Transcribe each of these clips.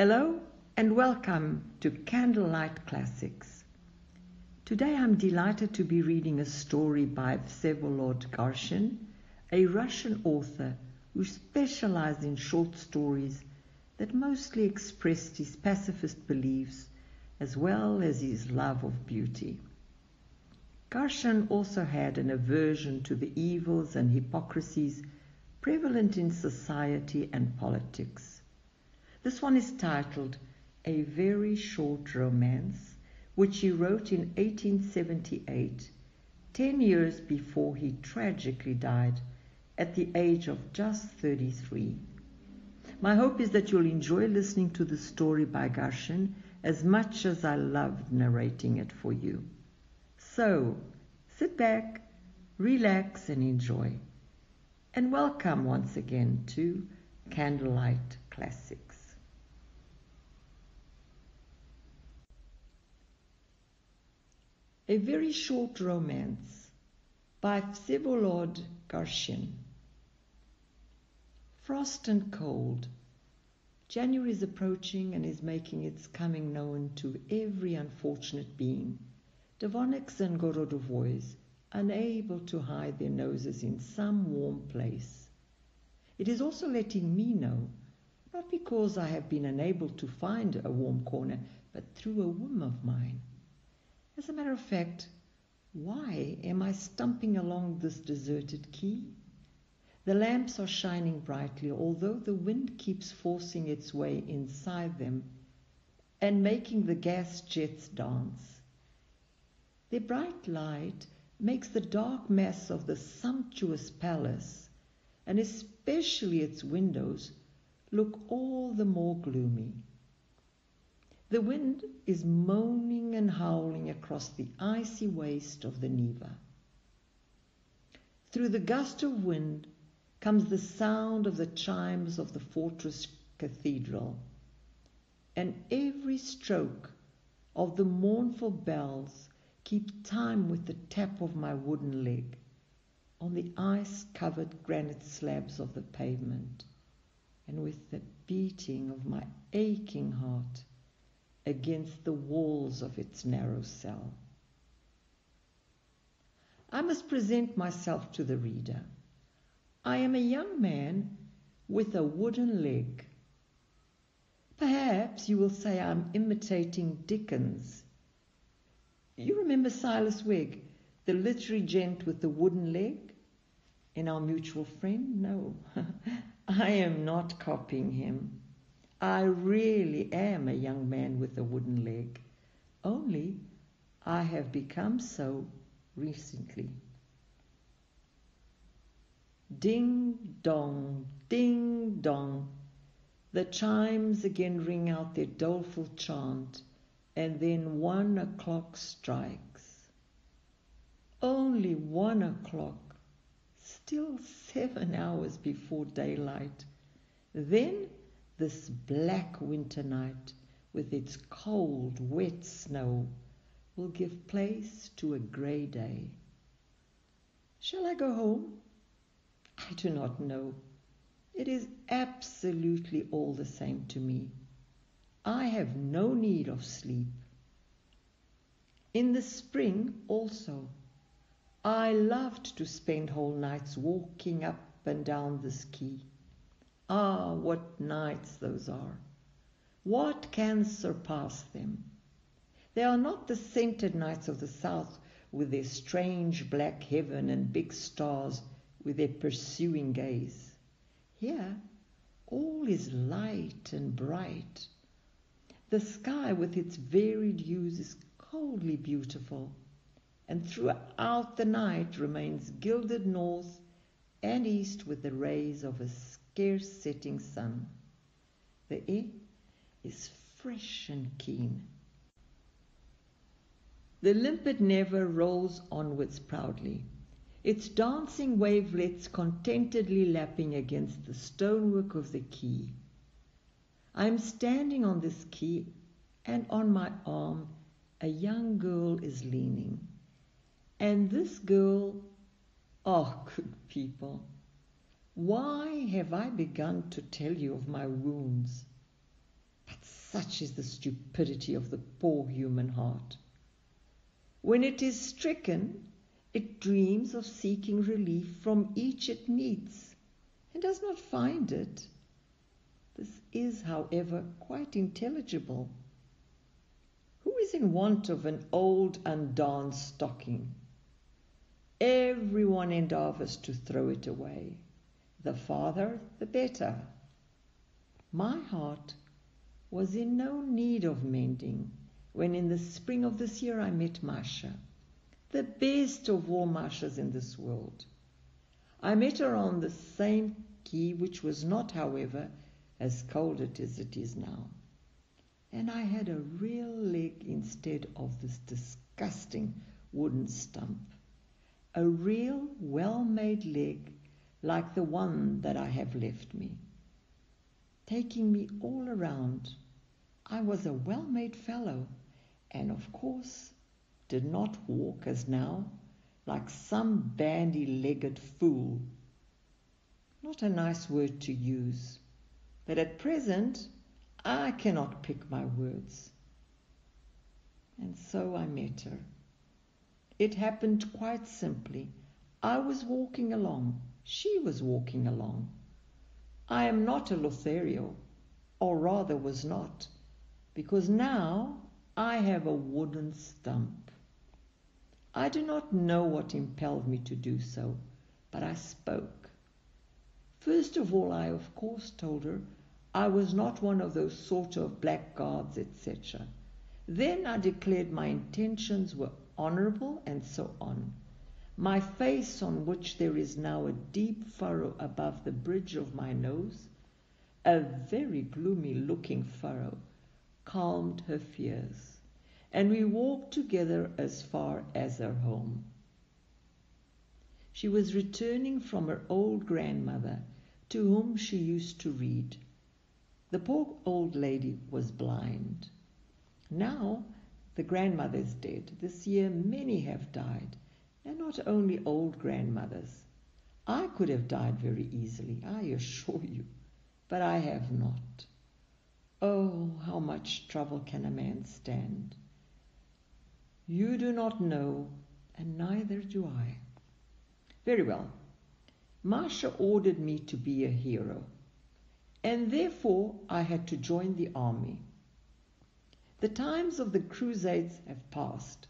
Hello and welcome to Candlelight Classics. Today I'm delighted to be reading a story by Vsevolod Garshin, a Russian author who specialized in short stories that mostly expressed his pacifist beliefs as well as his love of beauty. Garshin also had an aversion to the evils and hypocrisies prevalent in society and politics. This one is titled A Very Short Romance, which he wrote in 1878, 10 years before he tragically died at the age of just 33. My hope is that you'll enjoy listening to the story by Garshin as much as I loved narrating it for you. So, sit back, relax and enjoy. And welcome once again to Candlelight Classics. A Very Short Romance by Vsevolod Garshin. Frost and cold. January is approaching and is making its coming known to every unfortunate being. Devonics and Gorodovois, unable to hide their noses in some warm place. It is also letting me know, not because I have been unable to find a warm corner, but through a whim of mine. As a matter of fact, why am I stumping along this deserted quay? The lamps are shining brightly, although the wind keeps forcing its way inside them and making the gas jets dance. Their bright light makes the dark mass of the sumptuous palace, and especially its windows, look all the more gloomy. The wind is moaning and howling across the icy waste of the Neva. Through the gust of wind comes the sound of the chimes of the fortress cathedral, and every stroke of the mournful bells keep time with the tap of my wooden leg on the ice-covered granite slabs of the pavement, and with the beating of my aching heart against the walls of its narrow cell. I must present myself to the reader. I am a young man with a wooden leg. Perhaps you will say I'm imitating Dickens. You remember Silas Wegg, the literary gent with the wooden leg? And our mutual friend? No, I am not copying him. I really am a young man with a wooden leg, only I have become so recently. Ding dong, ding dong. The chimes again ring out their doleful chant, and then 1 o'clock strikes. Only 1 o'clock, still 7 hours before daylight. Then this black winter night, with its cold, wet snow, will give place to a grey day. Shall I go home? I do not know. It is absolutely all the same to me. I have no need of sleep. In the spring also, I loved to spend whole nights walking up and down this quay. Ah, what nights those are! What can surpass them? They are not the scented nights of the south with their strange black heaven and big stars with their pursuing gaze. Here, all is light and bright. The sky with its varied hues is coldly beautiful, and throughout the night remains gilded north and east with the rays of a scarce setting sun. The air is fresh and keen. The limpid Neva rolls onwards proudly, its dancing wavelets contentedly lapping against the stonework of the quay. I am standing on this quay, and on my arm a young girl is leaning. And this girl, oh, good people, why have I begun to tell you of my wounds? But Such is the stupidity of the poor human heart. When it is stricken, it dreams of seeking relief from each it meets, and does not find it. This is, however, quite intelligible. Who is in want of an old undarned stocking? Everyone endeavours to throw it away. The farther, the better. My heart was in no need of mending when in the spring of this year I met Masha, the best of all Mashas in this world. I met her on the same quay, which was not, however, as cold as it is now. And I had a real leg instead of this disgusting wooden stump. A real well-made leg like the one that I have left me. Taking me all around, I was a well-made fellow, and of course did not walk as now, like some bandy-legged fool. Not a nice word to use, but at present I cannot pick my words. And so I met her. It happened quite simply. I was walking along. She was walking along. I am not a Lothario, or rather was not, because now I have a wooden stump. I do not know what impelled me to do so, but I spoke. First of all, I of course told her I was not one of those sort of blackguards, etc. Then I declared my intentions were honourable, and so on. My face, on which there is now a deep furrow above the bridge of my nose, a very gloomy-looking furrow, calmed her fears, and we walked together as far as her home. She was returning from her old grandmother, to whom she used to read. The poor old lady was blind. Now the grandmother is dead. This year many have died, and not only old grandmothers. I could have died very easily, I assure you, but I have not. Oh, how much trouble can a man stand? You do not know, and neither do I. Very well. Masha ordered me to be a hero, and therefore I had to join the army. The times of the Crusades have passed,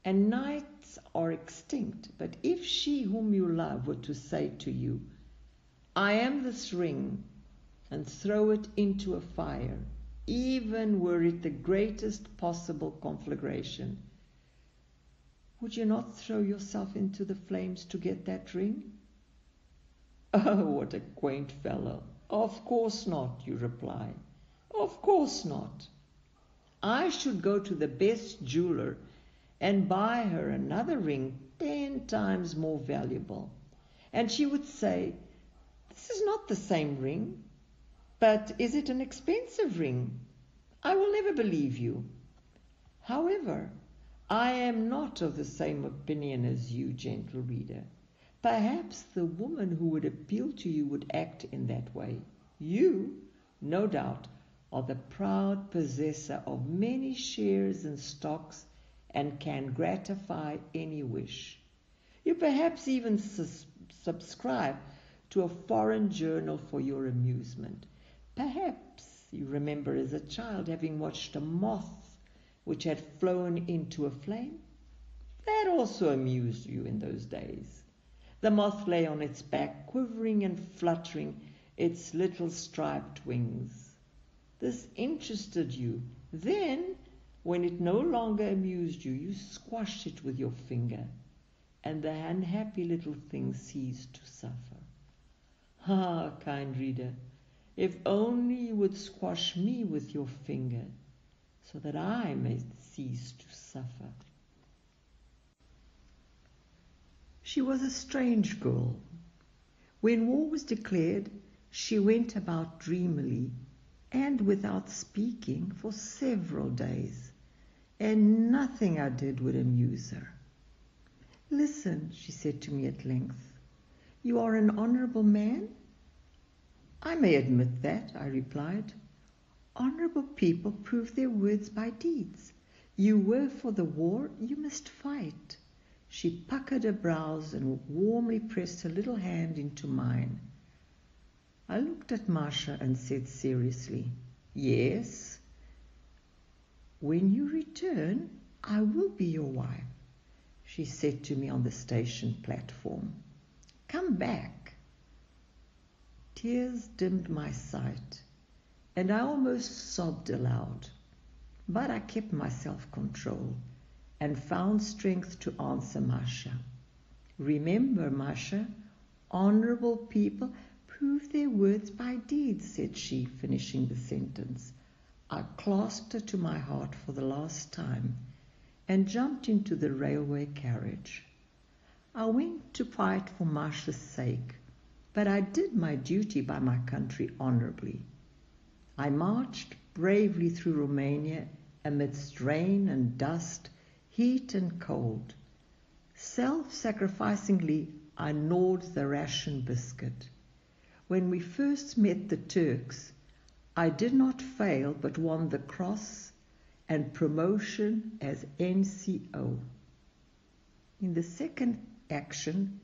and knights are extinct, but if she whom you love were to say to you, I am this ring, and throw it into a fire, even were it the greatest possible conflagration, would you not throw yourself into the flames to get that ring? Oh, what a quaint fellow. Of course not, you reply. Of course not. I should go to the best jeweler and buy her another ring 10 times more valuable. And she would say, this is not the same ring, but is it an expensive ring? I will never believe you. However, I am not of the same opinion as you, gentle reader. Perhaps the woman who would appeal to you would act in that way. You, no doubt, are the proud possessor of many shares and stocks and can gratify any wish. You perhaps even subscribe to a foreign journal for your amusement. Perhaps you remember as a child having watched a moth which had flown into a flame. That also amused you in those days. The moth lay on its back, quivering and fluttering its little striped wings. This interested you. Then, when it no longer amused you, you squashed it with your finger, and the unhappy little thing ceased to suffer. Ah, kind reader, if only you would squash me with your finger, so that I may cease to suffer. She was a strange girl. When war was declared, she went about dreamily and without speaking for several days, and nothing I did would amuse her. Listen, she said to me at length, you are an honourable man? I may admit that, I replied. Honorable people prove their words by deeds. You were for the war, you must fight. She puckered her brows and warmly pressed her little hand into mine. I looked at Masha and said seriously, yes. When you return, I will be your wife, she said to me on the station platform. Come back. Tears dimmed my sight, and I almost sobbed aloud. But I kept my self-control and found strength to answer Masha. Remember, Masha, honorable people prove their words by deeds, said she, finishing the sentence. I clasped her to my heart for the last time and jumped into the railway carriage. I went to fight for Masha's sake, but I did my duty by my country honorably. I marched bravely through Romania amidst rain and dust, heat and cold. Self-sacrificingly, I gnawed the ration biscuit. When we first met the Turks, I did not fail but won the cross and promotion as NCO. In the second action,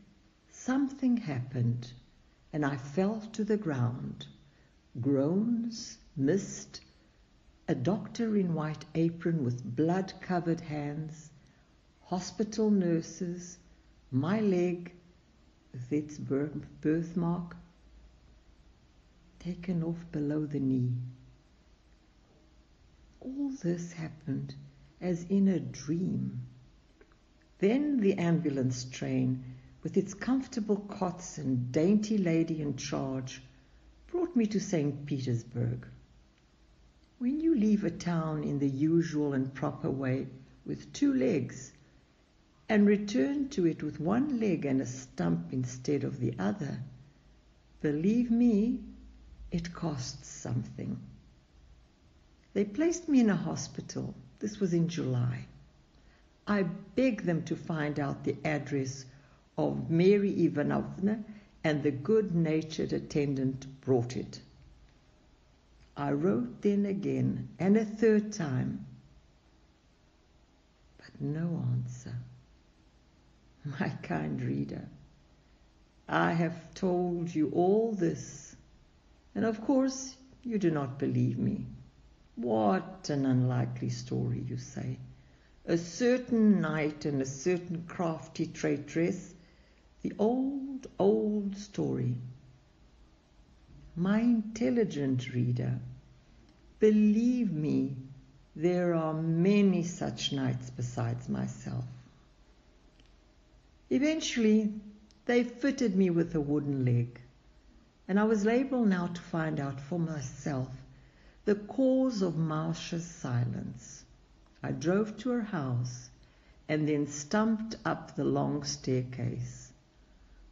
something happened, and I fell to the ground. Groans, mist, a doctor in white apron with blood-covered hands, hospital nurses, my leg, with its birthmark, taken off below the knee. All this happened as in a dream. Then the ambulance train, with its comfortable cots and dainty lady in charge, brought me to St. Petersburg. When you leave a town in the usual and proper way with 2 legs and return to it with 1 leg and a stump instead of the other, believe me, it costs something. They placed me in a hospital. This was in July. I begged them to find out the address of Mary Ivanovna, and the good-natured attendant brought it. I wrote then again, and a 3rd time, but no answer. My kind reader, I have told you all this, and of course you do not believe me. What an unlikely story, you say. A certain knight and a certain crafty traitress, the old, old story. My intelligent reader, believe me, there are many such knights besides myself. Eventually, they fitted me with a wooden leg, and I was able now to find out for myself the cause of Masha's silence. I drove to her house and then stumped up the long staircase.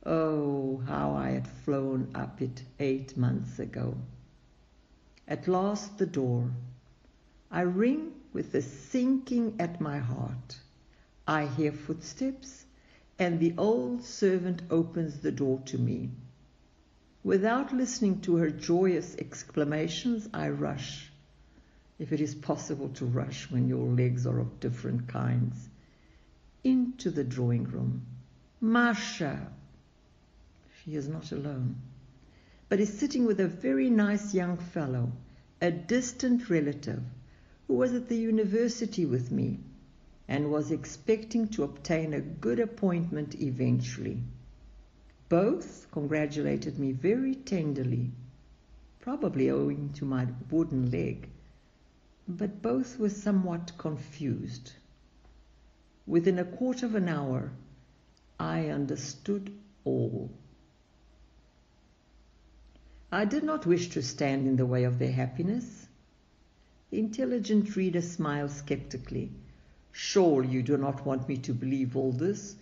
Oh, how I had flown up it 8 months ago. At last the door. I ring with a sinking at my heart. I hear footsteps, and the old servant opens the door to me. Without listening to her joyous exclamations, I rush, if it is possible to rush when your legs are of different kinds, into the drawing room. Masha! She is not alone, but is sitting with a very nice young fellow, a distant relative, who was at the university with me and was expecting to obtain a good appointment eventually. Both congratulated me very tenderly, probably owing to my wooden leg, but both were somewhat confused. Within a quarter of an hour, I understood all. I did not wish to stand in the way of their happiness. The intelligent reader smiled skeptically. Surely you do not want me to believe all this?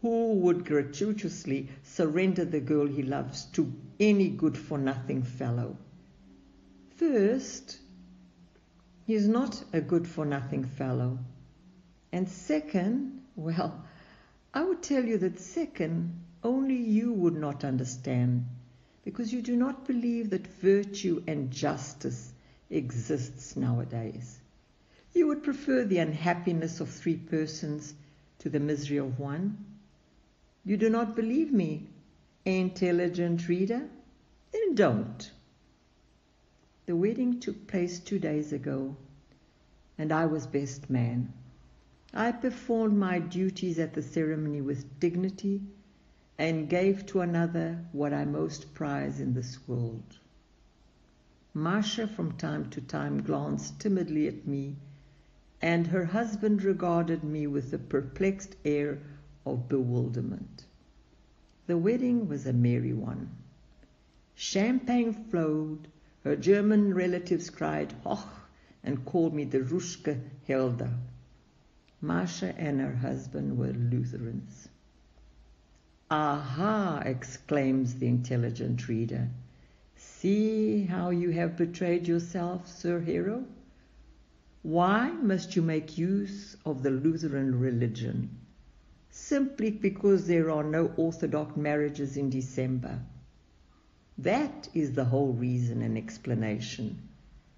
Who would gratuitously surrender the girl he loves to any good-for-nothing fellow? First, he is not a good-for-nothing fellow. And second, well, I would tell you that second, only you would not understand, because you do not believe that virtue and justice exists nowadays. You would prefer the unhappiness of 3 persons to the misery of one? You do not believe me, intelligent reader? Then don't. The wedding took place 2 days ago, and I was best man. I performed my duties at the ceremony with dignity and gave to another what I most prize in this world. Masha from time to time glanced timidly at me, and her husband regarded me with a perplexed air of bewilderment. The wedding was a merry one. Champagne flowed, her German relatives cried "Hoch" and called me the Ruschke Helda. Masha and her husband were Lutherans. "Aha!" exclaims the intelligent reader. "See how you have betrayed yourself, Sir Hero? Why must you make use of the Lutheran religion? Simply because there are no orthodox marriages in December. That is the whole reason and explanation,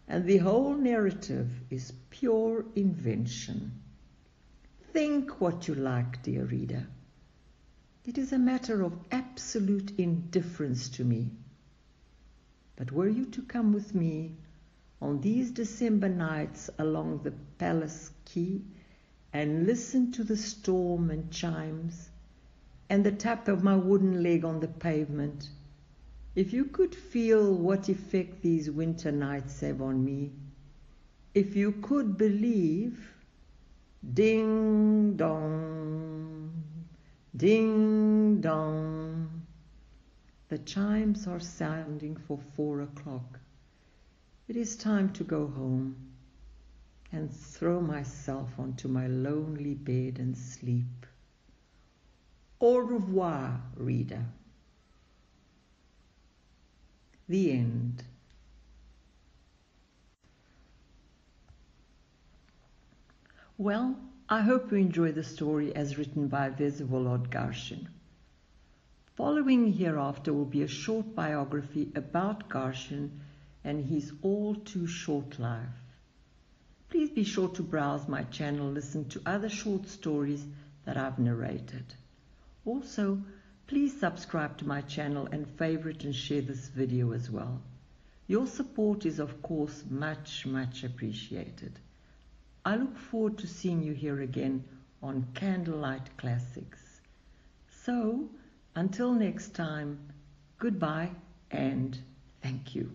and the whole narrative is pure invention. Think what you like, dear reader. It is a matter of absolute indifference to me. But were you to come with me on these December nights along the palace quay and listen to the storm and chimes and the tap of my wooden leg on the pavement, if you could feel what effect these winter nights have on me, if you could believe, ding dong, ding dong, the chimes are sounding for 4 o'clock. It is time to go home and throw myself onto my lonely bed and sleep. Au revoir, reader." The end. Well, I hope you enjoy the story as written by Vsevolod Garshin. Following hereafter will be a short biography about Garshin and his all-too-short life. Please be sure to browse my channel, listen to other short stories that I've narrated. Also, please subscribe to my channel and favorite and share this video as well. Your support is, of course, much, much appreciated. I look forward to seeing you here again on Candlelight Classics. So, until next time, goodbye and thank you.